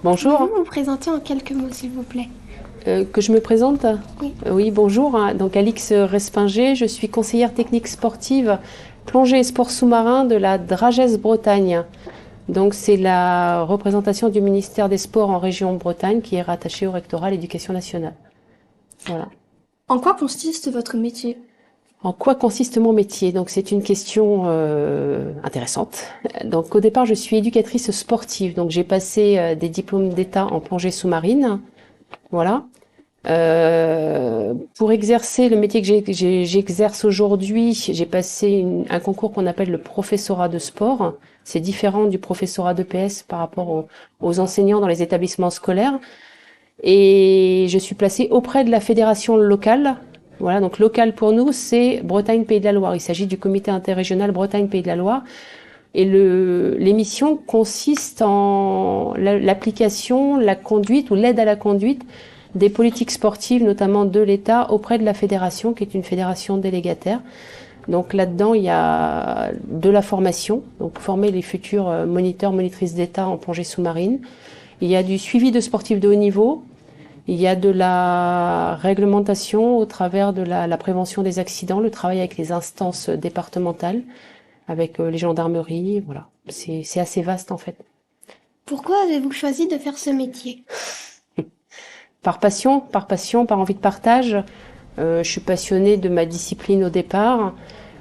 Bonjour. Pouvez-vous vous présenter en quelques mots, s'il vous plaît? Que je me présente? Oui. Oui, bonjour. Donc Alix Respinger, je suis conseillère technique sportive plongée et sport sous-marin de la Dragesse Bretagne. Donc c'est la représentation du ministère des Sports en région Bretagne qui est rattachée au rectorat à l'Éducation nationale. Voilà. En quoi consiste votre métier? En quoi consiste mon métier? Donc c'est une question intéressante. Donc au départ, je suis éducatrice sportive. Donc j'ai passé des diplômes d'État en plongée sous-marine. Voilà. Pour exercer le métier que j'exerce aujourd'hui, j'ai passé un concours qu'on appelle le professorat de sport. C'est différent du professorat d'EPS par rapport aux enseignants dans les établissements scolaires. Et je suis placée auprès de la fédération locale. Voilà, donc local pour nous, c'est Bretagne Pays de la Loire. Il s'agit du comité interrégional Bretagne Pays de la Loire. Et l'émission consiste en l'application, la conduite ou l'aide à la conduite des politiques sportives, notamment de l'État, auprès de la fédération, qui est une fédération délégataire. Donc là-dedans, il y a de la formation, donc former les futurs moniteurs, monitrices d'État en plongée sous-marine. Il y a du suivi de sportifs de haut niveau. Il y a de la réglementation au travers de la prévention des accidents, le travail avec les instances départementales, avec les gendarmeries, voilà. C'est assez vaste en fait. Pourquoi avez-vous choisi de faire ce métier? Par passion, par envie de partage. Je suis passionnée de ma discipline au départ.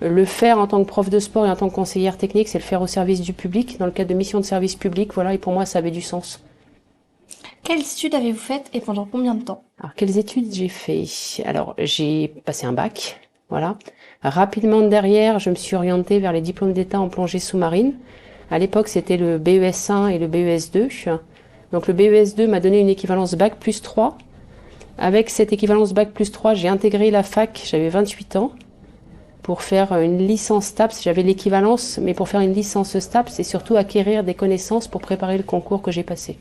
Le faire en tant que prof de sport et en tant que conseillère technique, c'est le faire au service du public, dans le cadre de missions de service public, voilà, et pour moi ça avait du sens. Quelles études avez-vous faites et pendant combien de temps? Alors, quelles études j'ai fait? Alors, j'ai passé un bac, voilà. Rapidement derrière, je me suis orientée vers les diplômes d'État en plongée sous-marine. À l'époque, c'était le BES1 et le BES2. Donc, le BES2 m'a donné une équivalence bac plus 3. Avec cette équivalence bac plus 3, j'ai intégré la fac, j'avais 28 ans, pour faire une licence STAPS. J'avais l'équivalence, mais pour faire une licence STAPS, c'est surtout acquérir des connaissances pour préparer le concours que j'ai passé.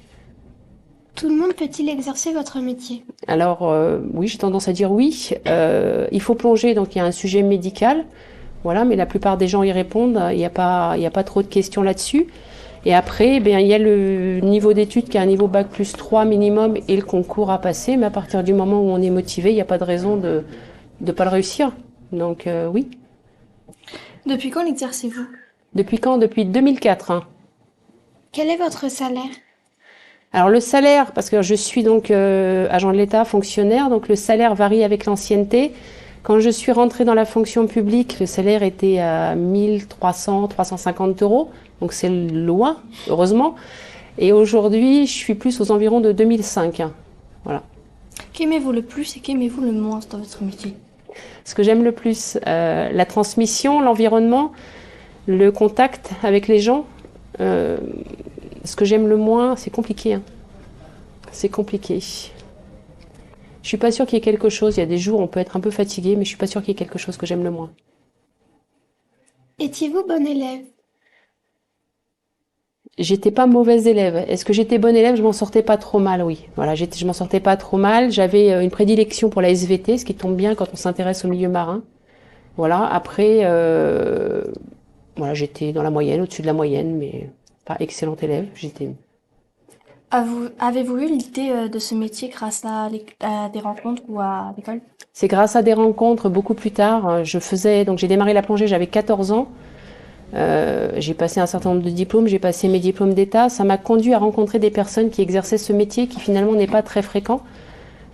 Tout le monde peut-il exercer votre métier? Alors oui, j'ai tendance à dire oui. Il faut plonger, donc il y a un sujet médical, voilà, mais la plupart des gens y répondent. Il y a pas trop de questions là-dessus. Et après, ben il y a le niveau d'études qui est un niveau bac plus 3 minimum et le concours à passer. Mais à partir du moment où on est motivé, il n'y a pas de raison de pas le réussir. Donc oui. Depuis quand l'exercez-vous? Depuis quand? Depuis 2004. Hein. Quel est votre salaire? Alors le salaire, parce que je suis donc agent de l'État, fonctionnaire, donc le salaire varie avec l'ancienneté. Quand je suis rentrée dans la fonction publique, le salaire était à 1300, 350 euros, donc c'est loin, heureusement. Et aujourd'hui, je suis plus aux environs de 2005. Voilà. Qu'aimez-vous le plus et qu'aimez-vous le moins dans votre métier? Ce que j'aime le plus, la transmission, l'environnement, le contact avec les gens. Ce que j'aime le moins, c'est compliqué. Hein. C'est compliqué. Je suis pas sûre qu'il y ait quelque chose. Il y a des jours où on peut être un peu fatigué, mais je suis pas sûre qu'il y ait quelque chose que j'aime le moins. Étiez-vous bon élève? J'étais pas mauvaise élève. Est-ce que j'étais bonne élève? Je m'en sortais pas trop mal, oui. Voilà, je m'en sortais pas trop mal. J'avais une prédilection pour la SVT, ce qui tombe bien quand on s'intéresse au milieu marin. Voilà. Après, voilà, j'étais dans la moyenne, au-dessus de la moyenne, mais pas excellente élève. J'étais. Avez-vous eu l'idée de ce métier grâce à des rencontres ou à l'école? C'est grâce à des rencontres beaucoup plus tard. Donc j'ai démarré la plongée, j'avais 14 ans. J'ai passé un certain nombre de diplômes, j'ai passé mes diplômes d'État. Ça m'a conduit à rencontrer des personnes qui exerçaient ce métier qui finalement n'est pas très fréquent.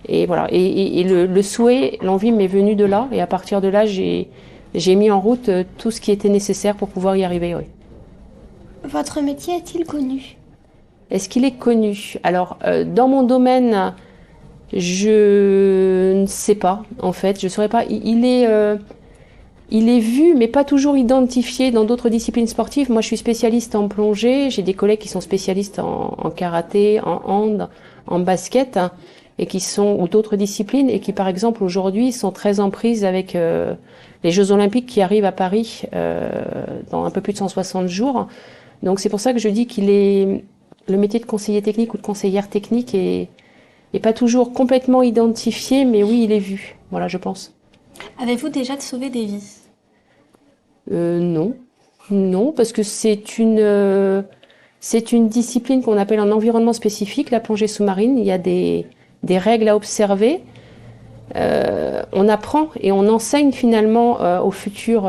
Et voilà. Et le souhait, l'envie m'est venue de là. Et à partir de là, j'ai mis en route tout ce qui était nécessaire pour pouvoir y arriver. Oui. Votre métier est-il connu? Est-ce qu'il est connu? Alors, dans mon domaine, je ne sais pas, en fait. Je ne saurais pas. Il est vu, mais pas toujours identifié dans d'autres disciplines sportives. Moi, je suis spécialiste en plongée. J'ai des collègues qui sont spécialistes en karaté, en hand, en basket, hein, et qui sont ou d'autres disciplines et qui, par exemple, aujourd'hui, sont très en prise avec les Jeux Olympiques qui arrivent à Paris dans un peu plus de 160 jours. Donc, c'est pour ça que je dis qu'il est le métier de conseiller technique ou de conseillère technique est pas toujours complètement identifié, mais oui, il est vu. Voilà, je pense. Avez-vous déjà sauvé des vies? Non, non, parce que C'est une discipline qu'on appelle un environnement spécifique, la plongée sous-marine. Il y a des règles à observer. On apprend et on enseigne finalement aux futurs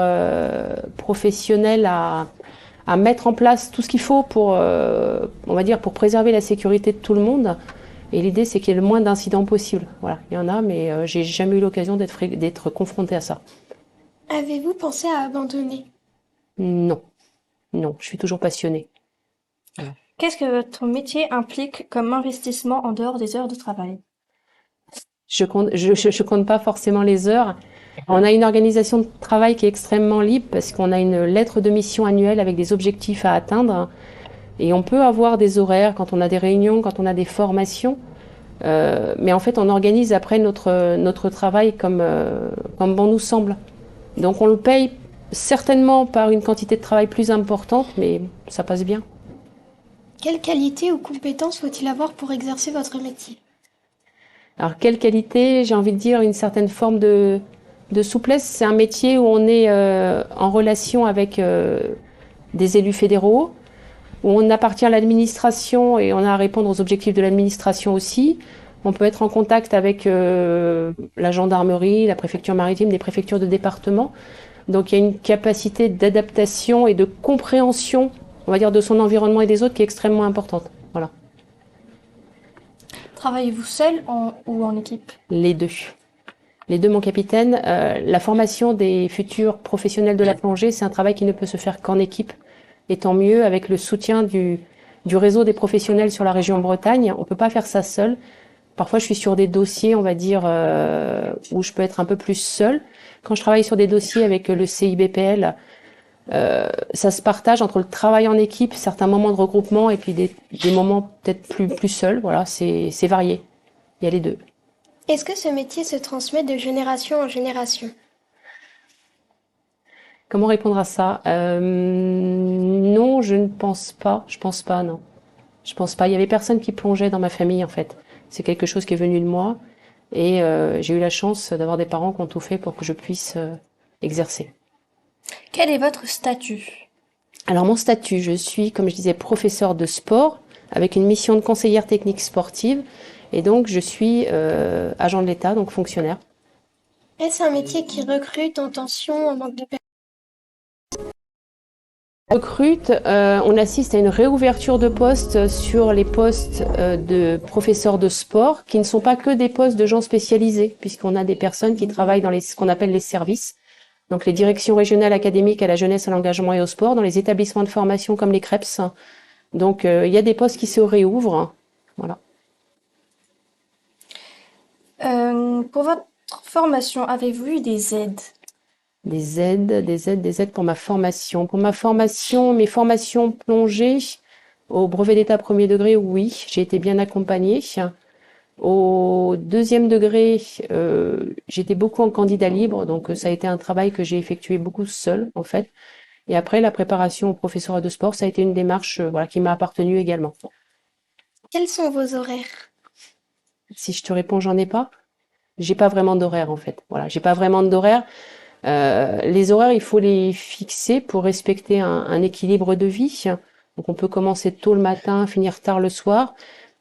professionnels à mettre en place tout ce qu'il faut pour, on va dire, pour préserver la sécurité de tout le monde. Et l'idée, c'est qu'il y ait le moins d'incidents possible. Voilà, il y en a, mais j'ai jamais eu l'occasion d'être confronté à ça. Avez-vous pensé à abandonner? Non, non, je suis toujours passionnée. Qu'est-ce que votre métier implique comme investissement en dehors des heures de travail? Je compte pas forcément les heures. On a une organisation de travail qui est extrêmement libre parce qu'on a une lettre de mission annuelle avec des objectifs à atteindre. Et on peut avoir des horaires quand on a des réunions, quand on a des formations. Mais en fait, on organise après notre travail comme bon nous semble. Donc on le paye certainement par une quantité de travail plus importante, mais ça passe bien. Quelles qualités ou compétences faut-il avoir pour exercer votre métier? Alors quelle qualité? J'ai envie de dire une certaine forme de souplesse. C'est un métier où on est en relation avec des élus fédéraux, où on appartient à l'administration et on a à répondre aux objectifs de l'administration aussi. On peut être en contact avec la gendarmerie, la préfecture maritime, des préfectures de département. Donc il y a une capacité d'adaptation et de compréhension, on va dire, de son environnement et des autres qui est extrêmement importante. Voilà, Travaillez-vous seul ou en équipe? les deux. Les deux, mon capitaine. La formation des futurs professionnels de la plongée, c'est un travail qui ne peut se faire qu'en équipe. Et tant mieux avec le soutien du réseau des professionnels sur la région Bretagne. On peut pas faire ça seul. Parfois, je suis sur des dossiers, on va dire, où je peux être un peu plus seule. Quand je travaille sur des dossiers avec le CIBPL, ça se partage entre le travail en équipe, certains moments de regroupement et puis des moments peut-être plus seuls. Voilà, c'est varié. Il y a les deux. Est-ce que ce métier se transmet de génération en génération? Comment répondre à ça? Non, je ne pense pas. Je pense pas, non. Je pense pas. Il y avait personne qui plongeait dans ma famille, en fait. C'est quelque chose qui est venu de moi. Et j'ai eu la chance d'avoir des parents qui ont tout fait pour que je puisse exercer. Quel est votre statut? Alors mon statut, je suis, comme je disais, professeur de sport avec une mission de conseillère technique sportive. Et donc je suis agent de l'État, donc fonctionnaire. Est-ce un métier qui recrute en tension, en manque de personnes? Recrute, on assiste à une réouverture de postes sur les postes de professeurs de sport, qui ne sont pas que des postes de gens spécialisés, puisqu'on a des personnes qui travaillent dans ce qu'on appelle les services, donc les directions régionales académiques à la jeunesse, à l'engagement et au sport, dans les établissements de formation comme les CREPS. Donc il y a des postes qui se réouvrent. Voilà. Pour votre formation, avez-vous eu des aides? Des aides pour ma formation. Pour ma formation, mes formations plongées au brevet d'état premier degré, oui, j'ai été bien accompagnée. Au deuxième degré, j'étais beaucoup en candidat libre, donc ça a été un travail que j'ai effectué beaucoup seul, en fait. Et après, la préparation au professorat de sport, ça a été une démarche, voilà, qui m'a appartenu également. Quels sont vos horaires? Si je te réponds, j'en ai pas. J'ai pas vraiment d'horaire, en fait. Voilà, j'ai pas vraiment d'horaire. Les horaires, il faut les fixer pour respecter un équilibre de vie. Donc on peut commencer tôt le matin, finir tard le soir.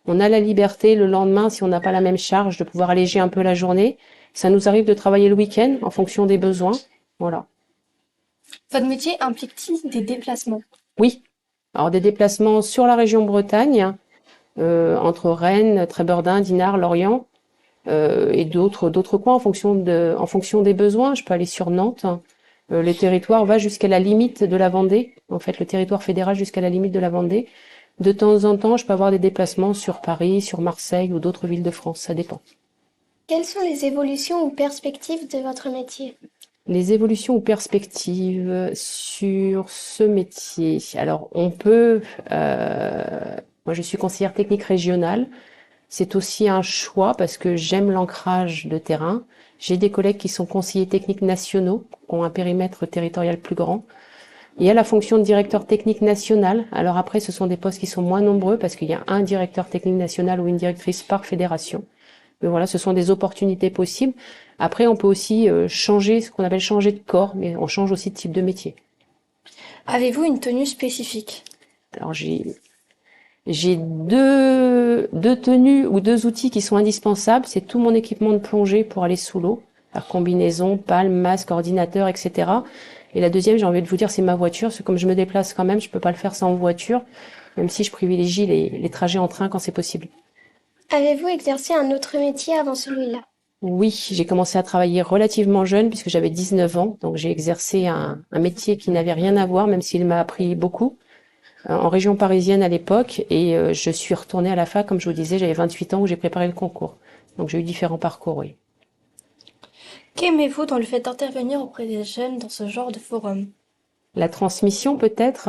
On a la liberté le lendemain, si on n'a pas la même charge, de pouvoir alléger un peu la journée. Ça nous arrive de travailler le week-end en fonction des besoins. Voilà. Votre métier implique-t-il des déplacements? Oui. Alors des déplacements sur la région Bretagne, entre Rennes, Trébeurdin, Dinard, Lorient, et d'autres coins en fonction des besoins. Je peux aller sur Nantes. Le territoire va jusqu'à la limite de la Vendée. En fait, le territoire fédéral jusqu'à la limite de la Vendée. De temps en temps, je peux avoir des déplacements sur Paris, sur Marseille ou d'autres villes de France. Ça dépend. Quelles sont les évolutions ou perspectives de votre métier? Les évolutions ou perspectives sur ce métier. Alors, on peut... moi, je suis conseillère technique régionale. C'est aussi un choix parce que j'aime l'ancrage de terrain. J'ai des collègues qui sont conseillers techniques nationaux, qui ont un périmètre territorial plus grand. Il y a la fonction de directeur technique national. Alors après, ce sont des postes qui sont moins nombreux parce qu'il y a un directeur technique national ou une directrice par fédération. Mais voilà, ce sont des opportunités possibles. Après, on peut aussi changer, ce qu'on appelle changer de corps, mais on change aussi de type de métier. Avez-vous une tenue spécifique? Alors j'ai J'ai deux tenues ou deux outils qui sont indispensables. C'est tout mon équipement de plongée pour aller sous l'eau. Alors, combinaison, palme, masque, ordinateur, etc. Et la deuxième, j'ai envie de vous dire, c'est ma voiture. Parce que comme je me déplace quand même, je peux pas le faire sans voiture. Même si je privilégie les trajets en train quand c'est possible. Avez-vous exercé un autre métier avant celui-là? Oui, j'ai commencé à travailler relativement jeune puisque j'avais 19 ans. Donc j'ai exercé un métier qui n'avait rien à voir, même s'il m'a appris beaucoup, en région parisienne à l'époque. Et je suis retournée à la fac, comme je vous disais, j'avais 28 ans où j'ai préparé le concours. Donc j'ai eu différents parcours, oui. Qu'aimez-vous dans le fait d'intervenir auprès des jeunes dans ce genre de forum? La transmission peut-être,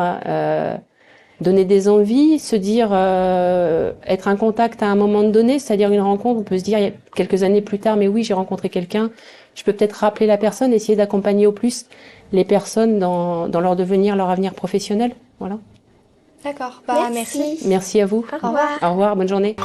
donner des envies, se dire, être un contact à un moment donné, c'est-à-dire une rencontre, on peut se dire il y a quelques années plus tard, mais oui, j'ai rencontré quelqu'un, je peux peut-être rappeler la personne, essayer d'accompagner au plus les personnes dans leur devenir, leur avenir professionnel. Voilà. D'accord, bah merci. Merci. Merci à vous. Au revoir. Au revoir, bonne journée.